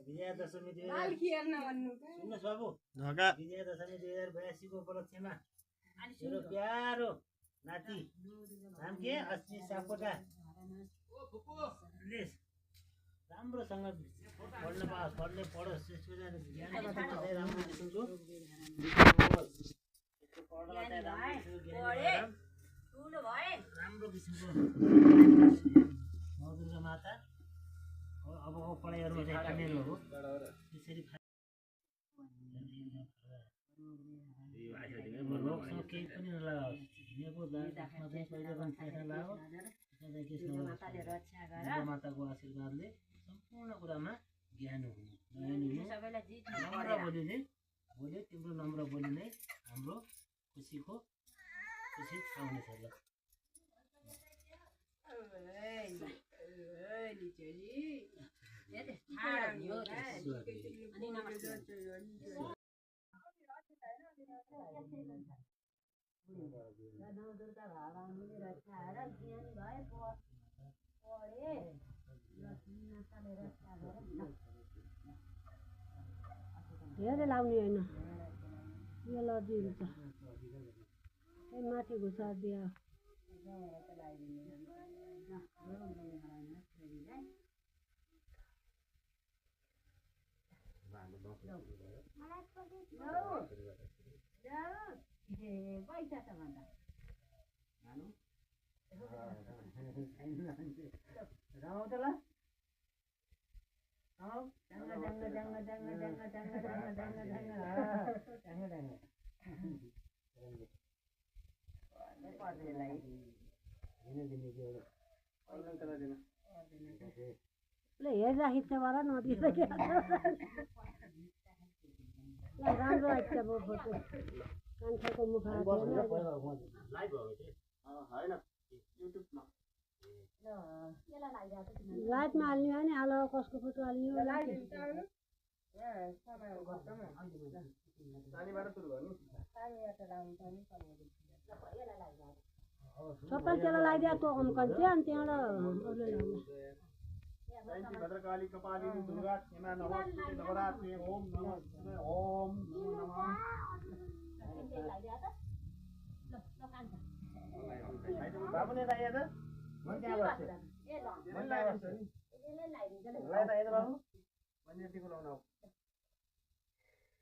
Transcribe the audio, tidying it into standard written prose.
विजयादशमी 2000 बाबु विजयादशमी 2082 को उपलक्ष्यमा मेरो प्यारो नाति नाम के अस्ति सापकोटा राम्रोसँग पढ्न पाओस् पढोस् त्यसको चाहिँ राम्रो किसिमको राम्रो किसिमको दुर्गा माता अब पढाइहरुमा चाहिँ कामेरो हो त्यसरी केही पनि नलाओस् हिँडेको दासमा चाहिँ कहिले पनि पैसा लाग्यो माताको आशीर्वादले सम्पूर्ण कुरामा ज्ञान हुनु नम्र बोलीले बोले तिम्रो नम्र बोली नै हाम्रो खुसी आउनेछ ल धेरै लाउने होइन यो लजिन्छ माथि घुसा दियो हेरिराखेको छ वाला नदिँदै राम्रो आइछ अब फोटो कान्छाको मुख लाइटमा हाल्ने हो नि हालो कसको फोटो हाल्ने हो सबै त्यसलाई लगाइदिया तँ अम्कन्छ अनि त्यहाँबाट भद्रकाली कपालिनी दुर्गा क्षमा नमस्ते नवरात्रि ओम नमः शिवाय ओम नमो नमः बाबु ने लाया था मन क्या बात है मन लाया था बाबू मन को लाना